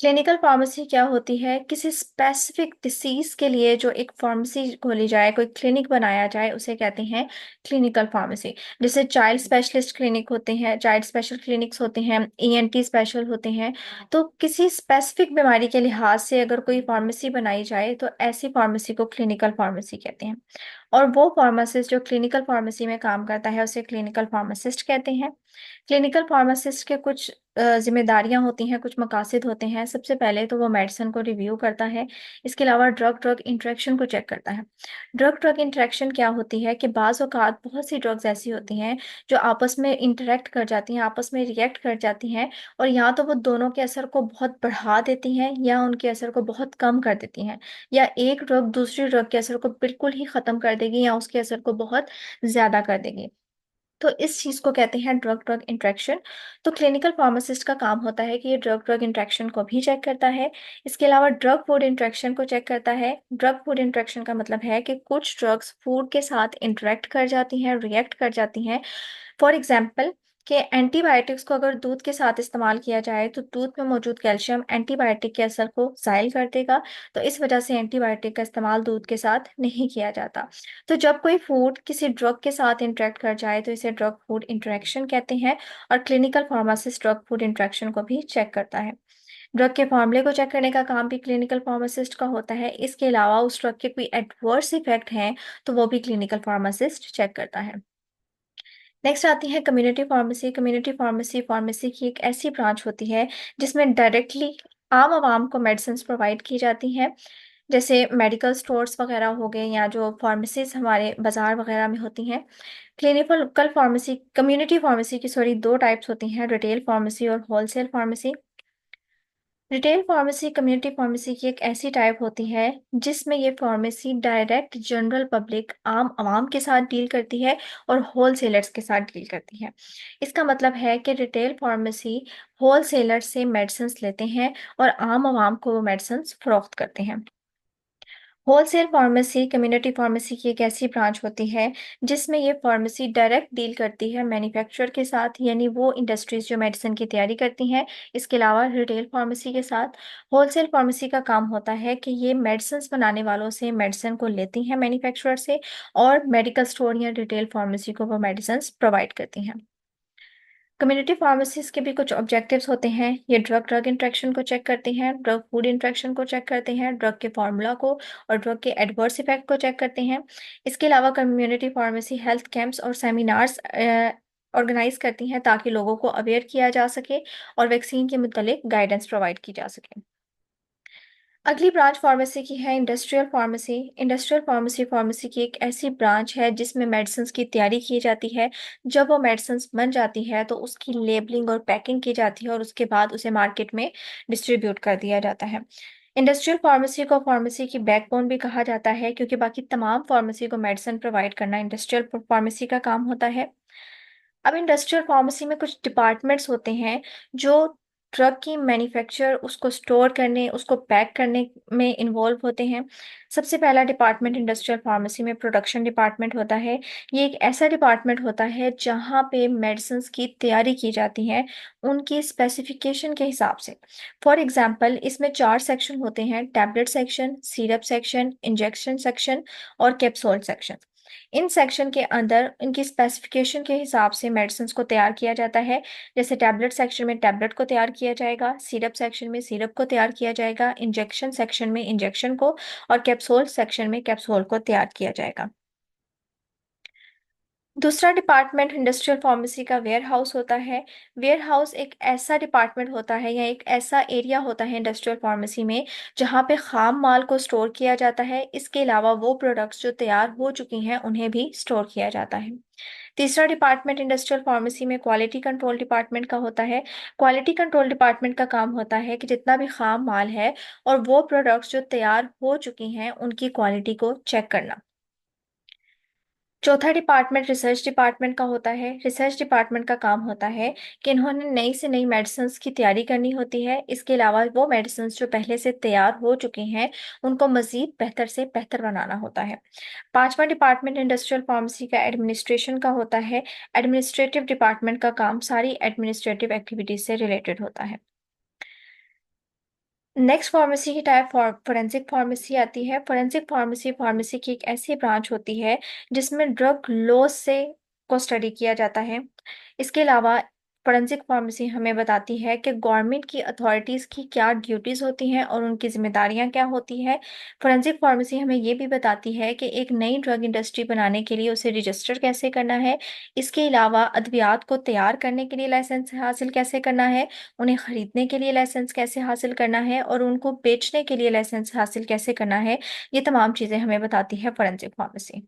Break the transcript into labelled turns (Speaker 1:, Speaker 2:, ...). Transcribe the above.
Speaker 1: Clinical pharmacy क्या होती है? किसी स्पेसिफिक डिसीज के लिए जो एक फार्मेसी खोली जाए, कोई क्लिनिक बनाया जाए, उसे कहते हैं क्लिनिकल फार्मेसी। जैसे चाइल्ड स्पेशलिस्ट क्लिनिक होते हैं, चाइल्ड स्पेशल क्लिनिक्स होते हैं, ईएनटी स्पेशल होते हैं। तो किसी स्पेसिफिक बीमारी के लिहाज से अगर कोई फार्मेसी बनाई जाए तो ऐसी फार्मेसी को क्लिनिकल फार्मेसी कहते हैं। और वो फार्मासिस्ट जो क्लिनिकल फार्मेसी में काम करता है उसे क्लिनिकल फार्मासिस्ट कहते हैं। क्लिनिकल फार्मासिस्ट के कुछ जिम्मेदारियां होती हैं, कुछ मकासद होते हैं। सबसे पहले तो वो मेडिसिन को रिव्यू करता है। इसके अलावा ड्रग ड्रग इंटरेक्शन को चेक करता है। ड्रग ड्रग इंटरेक्शन क्या होती है कि बाज़ औक़ात बहुत सी ड्रग्स ऐसी होती हैं जो आपस में इंटरेक्ट कर जाती हैं, आपस में रिएक्ट कर जाती हैं, और या तो वो दोनों के असर को बहुत बढ़ा देती हैं या उनके असर को बहुत कम कर देती हैं, या एक ड्रग दूसरी ड्रग के असर को बिल्कुल ही ख़त्म कर देगी या उसके असर को बहुत ज़्यादा कर देगी। तो इस चीज़ को कहते हैं ड्रग ड्रग इंटरेक्शन। तो क्लिनिकल फार्मासिस्ट का काम होता है कि ये ड्रग ड्रग इंटरेक्शन को भी चेक करता है। इसके अलावा ड्रग फूड इंटरेक्शन को चेक करता है। ड्रग फूड इंटरेक्शन का मतलब है कि कुछ ड्रग्स फूड के साथ इंटरेक्ट कर जाती हैं, रिएक्ट कर जाती हैं। फॉर एग्जाम्पल, कि एंटीबायोटिक्स को अगर दूध के साथ इस्तेमाल किया जाए तो दूध में मौजूद कैल्शियम एंटीबायोटिक के असर को ज़ायल कर देगा। तो इस वजह से एंटीबायोटिक का इस्तेमाल दूध के साथ नहीं किया जाता। तो जब कोई फूड किसी ड्रग के साथ इंटरेक्ट कर जाए तो इसे ड्रग फूड इंटरेक्शन कहते हैं। और clinical pharmacist drug food interaction को भी चेक करता है। ड्रग के फॉर्मूले को चेक करने का काम भी क्लिनिकल फार्मासिस्ट का होता है। इसके अलावा उस ड्रग के कोई एडवर्स इफेक्ट हैं तो वो भी क्लिनिकल फार्मासिस्ट चेक करता है। नेक्स्ट आती है community pharmacy. Community pharmacy pharmacy की एक ऐसी ब्रांच होती है जिसमें डायरेक्टली आम आवाम को मेडिसिन प्रोवाइड की जाती हैं। जैसे मेडिकल स्टोर्स वगैरह हो गए या जो फार्मेसीज हमारे बाजार वगैरह में होती हैं। क्लिनिकल फार्मेसी कम्युनिटी फार्मेसी की सॉरी दो टाइप्स होती हैं, रिटेल फार्मेसी और wholesale pharmacy. Retail pharmacy community pharmacy की एक ऐसी टाइप होती है जिसमें ये फार्मेसी डायरेक्ट जनरल पब्लिक आम आवाम के साथ डील करती है और होलसेलर्स के साथ डील करती है। इसका मतलब है कि रिटेल फार्मेसी होलसेलर से मेडिसिन लेते हैं और आम आवाम को वो मेडिसिन फरोख्त करते हैं। होलसेल फार्मेसी कम्युनिटी फार्मेसी की एक ऐसी ब्रांच होती है जिसमें ये फार्मेसी डायरेक्ट डील करती है मैन्युफैक्चरर के साथ, यानी वो इंडस्ट्रीज जो मेडिसिन की तैयारी करती हैं। इसके अलावा रिटेल फार्मेसी के साथ होलसेल फार्मेसी का काम होता है कि ये मेडिसिन बनाने वालों से मेडिसिन को लेती हैं मैन्युफैक्चरर से, और मेडिकल स्टोर या रिटेल फार्मेसी को वो मेडिसिन प्रोवाइड करती हैं। कम्युनिटी फार्मेसीज के भी कुछ ऑब्जेक्टिव्स होते हैं। ये ड्रग ड्रग इंट्रैक्शन को चेक करते हैं, ड्रग फूड इंट्रैक्शन को चेक करते हैं, ड्रग के फार्मूला को और ड्रग के एडवर्स इफेक्ट को चेक करते हैं। इसके अलावा कम्युनिटी फार्मेसी हेल्थ कैंप्स और सेमिनार्स ऑर्गेनाइज करती हैं ताकि लोगों को अवेयर किया जा सके और वैक्सीन के मुतलिक गाइडेंस प्रोवाइड की जा सके। अगली ब्रांच फार्मेसी की है industrial pharmacy. Industrial pharmacy pharmacy की एक ऐसी ब्रांच है जिसमें मेडिसिन की तैयारी की जाती है। जब वो मेडिसिन बन जाती है तो उसकी लेबलिंग और पैकिंग की जाती है और उसके बाद उसे मार्केट में डिस्ट्रीब्यूट कर दिया जाता है। इंडस्ट्रियल फार्मेसी को फार्मेसी की बैकबोन भी कहा जाता है क्योंकि बाकी तमाम फार्मेसी को मेडिसिन प्रोवाइड करना इंडस्ट्रियल फार्मेसी का काम होता है। अब इंडस्ट्रियल फार्मेसी में कुछ डिपार्टमेंट्स होते हैं जो ड्रग की मैन्युफैक्चर, उसको स्टोर करने, उसको पैक करने में इन्वॉल्व होते हैं। सबसे पहला डिपार्टमेंट इंडस्ट्रियल फार्मेसी में प्रोडक्शन डिपार्टमेंट होता है। ये एक ऐसा डिपार्टमेंट होता है जहाँ पे मेडिसिन की तैयारी की जाती है उनकी स्पेसिफिकेशन के हिसाब से। फॉर एग्जांपल, इसमें 4 सेक्शन होते हैं: tablet section, syrup section, injection section और कैप्सूल सेक्शन। इन सेक्शन के अंदर इनकी स्पेसिफिकेशन के हिसाब से मेडिसिन को तैयार किया जाता है। जैसे टैबलेट सेक्शन में टैबलेट को तैयार किया जाएगा, सिरप सेक्शन में सिरप को तैयार किया जाएगा, इंजेक्शन सेक्शन में इंजेक्शन को, और कैप्सूल सेक्शन में कैप्सूल को तैयार किया जाएगा। दूसरा डिपार्टमेंट इंडस्ट्रियल फार्मेसी का वेयर हाउस होता है। वेयर हाउस एक ऐसा डिपार्टमेंट होता है या एक ऐसा एरिया होता है इंडस्ट्रियल फार्मेसी में जहाँ पे खाम माल को स्टोर किया जाता है। इसके अलावा वो प्रोडक्ट्स जो तैयार हो चुकी हैं उन्हें भी स्टोर किया जाता है। तीसरा डिपार्टमेंट इंडस्ट्रियल फार्मेसी में क्वालिटी कंट्रोल डिपार्टमेंट का होता है। क्वालिटी कंट्रोल डिपार्टमेंट का काम होता है कि जितना भी खाम माल है और वो प्रोडक्ट्स जो तैयार हो चुकी हैं उनकी क्वालिटी को चेक करना। चौथा डिपार्टमेंट रिसर्च डिपार्टमेंट का होता है। रिसर्च डिपार्टमेंट का काम होता है कि इन्होंने नई से नई मेडिसिन की तैयारी करनी होती है। इसके अलावा वो मेडिसिन जो पहले से तैयार हो चुकी हैं उनको मज़ीद बेहतर से बेहतर बनाना होता है। पांचवा डिपार्टमेंट इंडस्ट्रियल फार्मेसी का एडमिनिस्ट्रेशन का होता है। एडमिनिस्ट्रेटिव डिपार्टमेंट का काम सारी एडमिनिस्ट्रेटिव एक्टिविटीज से रिलेटेड होता है। नेक्स्ट फार्मेसी की टाइप फोरेंसिक फार्मेसी आती है। फोरेंसिक फार्मेसी फार्मेसी की एक ऐसी ब्रांच होती है जिसमें ड्रग लॉस से को स्टडी किया जाता है। इसके अलावा फोरेंसिक फार्मेसी हमें बताती है कि गवर्नमेंट की अथॉरिटीज़ की क्या ड्यूटीज़ होती हैं और उनकी जिम्मेदारियां क्या होती है। फोरेंसिक फार्मेसी हमें ये भी बताती है कि एक नई ड्रग इंडस्ट्री बनाने के लिए उसे रजिस्टर कैसे करना है। इसके अलावा अद्वियात को तैयार करने के लिए लाइसेंस हासिल कैसे करना है, उन्हें खरीदने के लिए लाइसेंस कैसे हासिल करना है और उनको बेचने के लिए लाइसेंस हासिल कैसे करना है। ये तमाम चीज़ें हमें बताती है फोरेंसिक फार्मेसी।